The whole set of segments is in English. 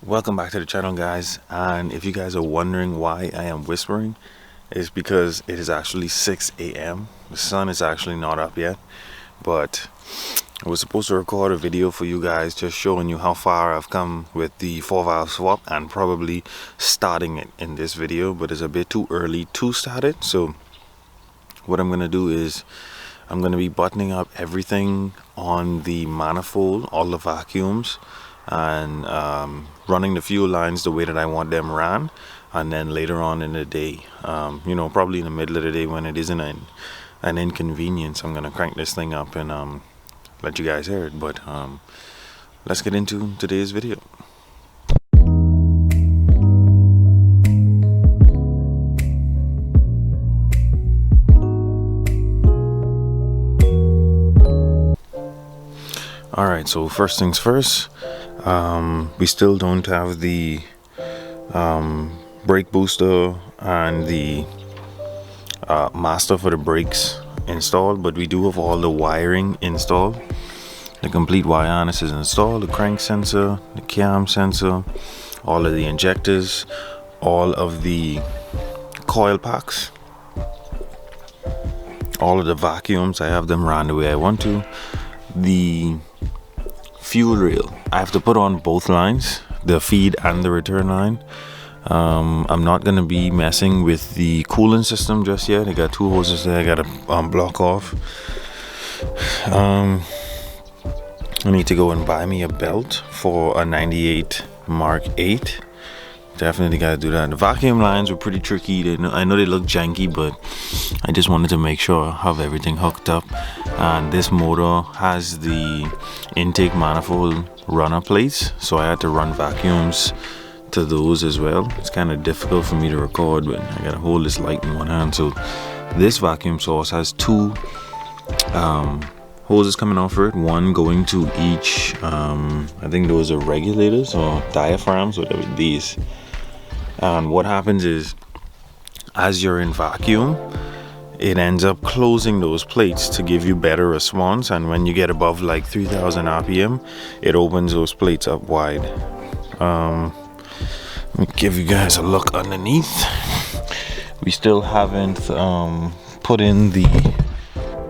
Welcome back to the channel, guys. And if you guys are wondering why I am whispering, it's because it is actually 6 a.m. The sun is actually not up yet, but I was supposed to record a video for you guys just showing you how far I've come with the 4-valve swap and probably starting it in this video, but it's a bit too early to start it. So what I'm gonna do is I'm gonna be buttoning up everything on the manifold, all the vacuums, and running the fuel lines the way that I want them ran. And then later on in the day, probably in the middle of the day when it isn't an inconvenience, I'm gonna crank this thing up and let you guys hear it. But let's get into today's video. Alright, so first things first, we still don't have the brake booster and the master for the brakes installed, but we do have all the wiring installed. The complete wire harness is installed, the crank sensor, the cam sensor, all of the injectors, all of the coil packs, all of the vacuums. I have them run the way I want to. The fuel rail, I have to put on both lines, the feed and the return line. I'm not gonna be messing with the coolant system just yet. I got two hoses there I gotta block off. I need to go and buy me a belt for a 98 Mark 8. Definitely gotta do that. The vacuum lines were pretty tricky. I know they look janky, but I just wanted to make sure I have everything hooked up. And this motor has the intake manifold runner plates, so I had to run vacuums to those as well. It's kind of difficult for me to record, but I gotta hold this light in one hand. So this vacuum source has two hoses coming off of it, one going to each I think those are regulators or diaphragms, whatever these. And what happens is, as you're in vacuum, it ends up closing those plates to give you better response, and when you get above like 3000 RPM, it opens those plates up wide. Let me give you guys a look underneath. We still haven't put in the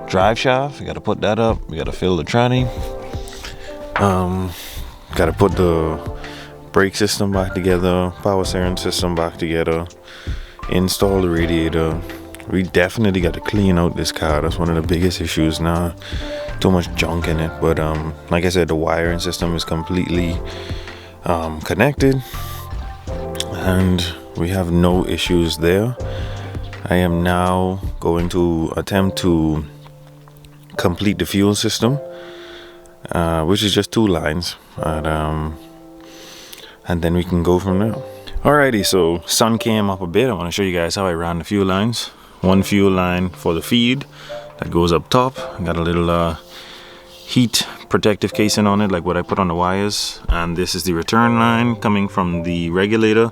drive shaft. We gotta put that up. We gotta fill the tranny. Gotta put the brake system back together, power steering system back together, install the radiator. We definitely got to clean out this car. That's one of the biggest issues now. Too much junk in it. But like I said, the wiring system is completely connected, and we have no issues there. I am now going to attempt to complete the fuel system, which is just two lines, and then we can go from there. Alrighty, so sun came up a bit. I want to show you guys how I ran the fuel lines. One fuel line for the feed that goes up top. I got a little heat protective casing on it, like what I put on the wires. And this is the return line coming from the regulator.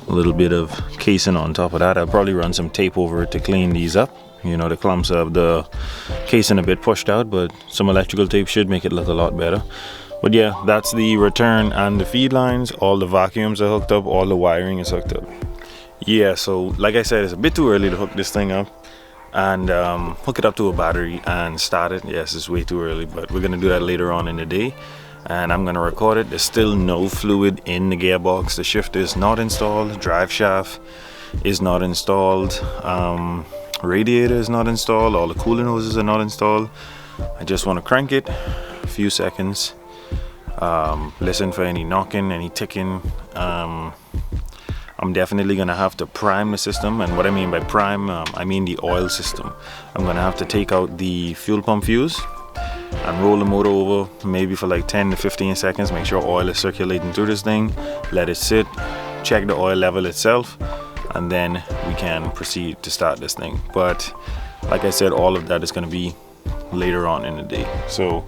A little bit of casing on top of that. I'll probably run some tape over it to clean these up. You know, the clumps of the casing a bit pushed out, but some electrical tape should make it look a lot better. But yeah, that's the return and the feed lines. All the vacuums are hooked up, all the wiring is hooked up. Yeah, so like I said, it's a bit too early to hook this thing up and hook it up to a battery and start it. Yes, it's way too early, but we're gonna do that later on in the day, and I'm gonna record it. There's still no fluid in the gearbox. The shifter is not installed, the drive shaft is not installed, radiator is not installed, all the coolant hoses are not installed. I just want to crank it a few seconds, listen for any knocking, any ticking. I'm definitely gonna have to prime the system, and what I mean by prime, I mean the oil system. I'm gonna have to take out the fuel pump fuse and roll the motor over maybe for like 10 to 15 seconds, make sure oil is circulating through this thing, let it sit, check the oil level itself, and then we can proceed to start this thing. But like I said, all of that is going to be later on in the day. So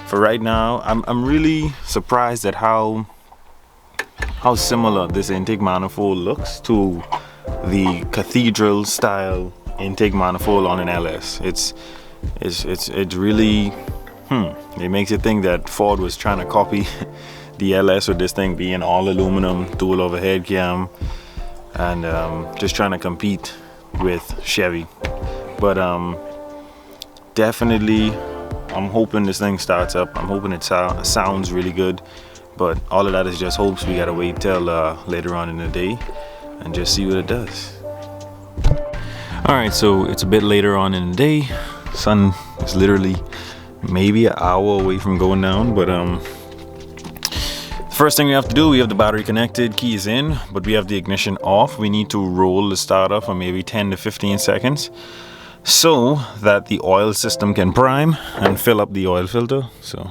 for right now, I'm really surprised at how similar this intake manifold looks to the cathedral style intake manifold on an LS. It's really it makes you think that Ford was trying to copy the LS with this thing being all aluminum, dual overhead cam, and just trying to compete with Chevy. But definitely, I'm hoping this thing starts up. I'm hoping it sounds really good, but all of that is just hopes. We gotta wait till later on in the day and just see what it does. All right, so it's a bit later on in the day. Sun is literally maybe an hour away from going down, but first thing we have to do, we have the battery connected, keys in, but we have the ignition off. We need to roll the starter for maybe 10 to 15 seconds so that the oil system can prime and fill up the oil filter. So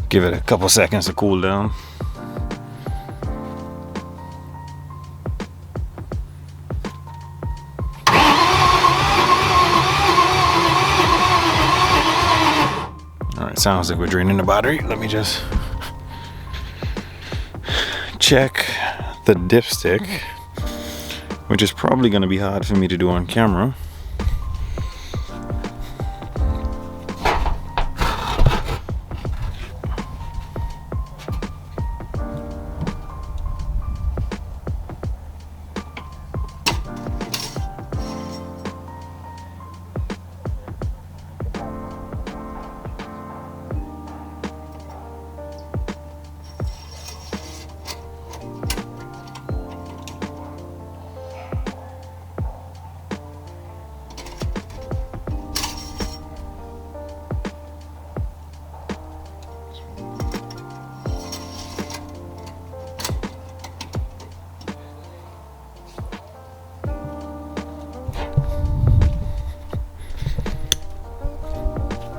give it a couple seconds to cool down. Alright, sounds like we're draining the battery. Let me just check the dipstick, which is probably going to be hard for me to do on camera.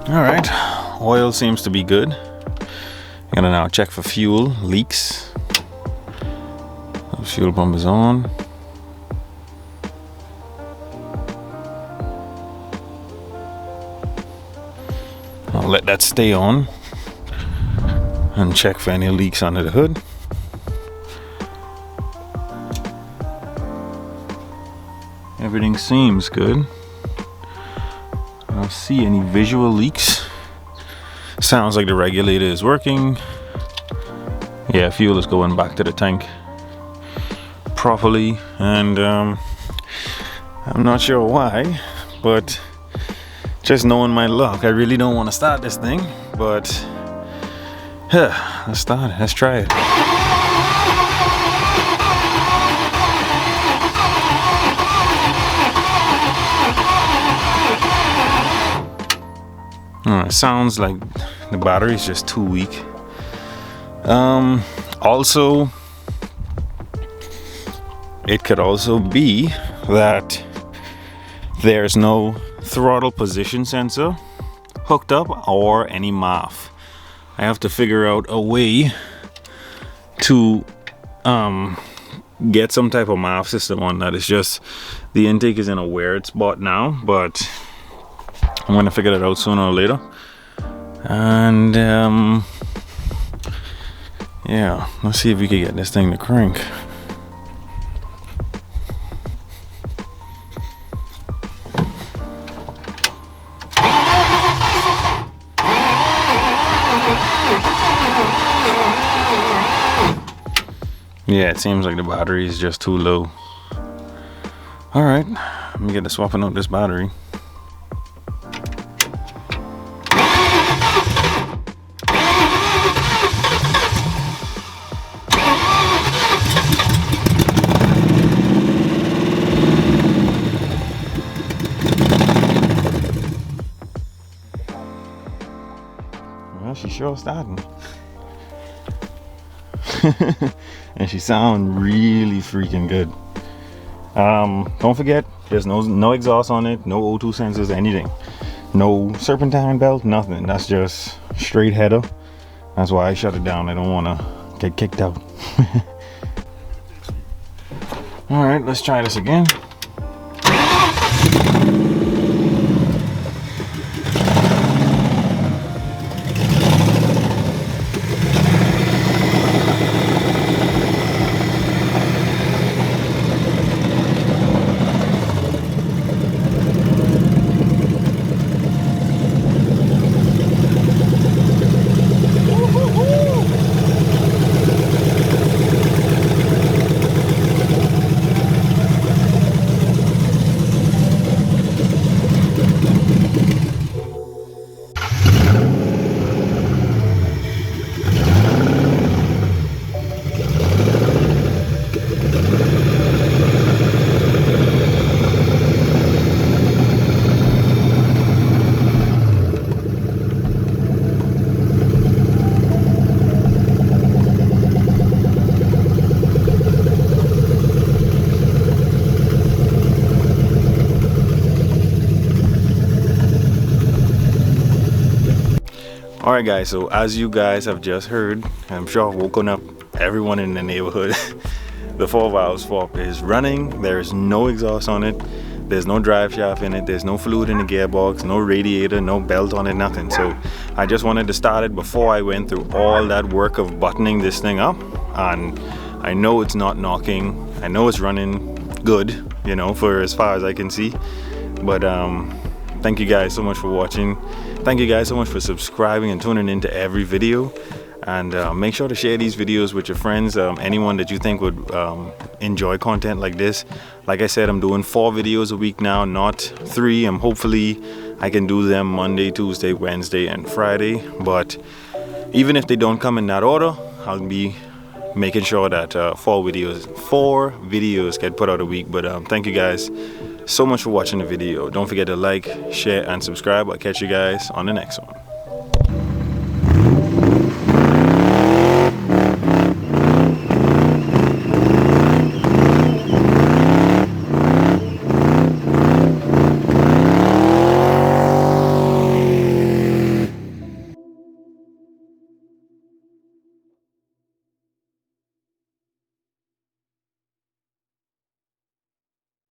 Alright, oil seems to be good. I'm gonna now check for fuel leaks. The fuel pump is on. I'll let that stay on and check for any leaks under the hood. Everything seems good. I don't see any visual leaks. Sounds like the regulator is working. Yeah, fuel is going back to the tank properly, and I'm not sure why, but just knowing my luck, I really don't want to start this thing, but let's start it. Let's try it. Sounds like the battery is just too weak. Also, it could also be that there's no throttle position sensor hooked up or any MAF. I have to figure out a way to get some type of MAF system on that. It's just the intake is in a weird spot now, but I'm gonna figure it out sooner or later. And yeah, let's see if we can get this thing to crank. Yeah, it seems like the battery is just too low. All right, let me get to swapping out this battery. Well, she's sure starting. And she sounds really freaking good. Don't forget, there's no exhaust on it, no O2 sensors, anything. No serpentine belt, nothing. That's just straight header. That's why I shut it down. I don't want to get kicked out. All right, let's try this again. Alright guys, so as you guys have just heard, I'm sure I've woken up everyone in the neighborhood. The 4-valve swap is running. There's no exhaust on it. There's no drive shaft in it. There's no fluid in the gearbox, no radiator, no belt on it, nothing. So I just wanted to start it before I went through all that work of buttoning this thing up. And I know it's not knocking. I know it's running good, you know, for as far as I can see. But thank you guys so much for watching. Thank you guys so much for subscribing and tuning into every video. And make sure to share these videos with your friends, anyone that you think would enjoy content like this. Like I said, I'm doing 4 videos a week now, not 3. Hopefully I can do them Monday, Tuesday, Wednesday, and Friday. But even if they don't come in that order, I'll be making sure that 4 videos get put out a week. But thank you guys so much for watching the video. Don't forget to like, share, and subscribe. I'll catch you guys on the next one.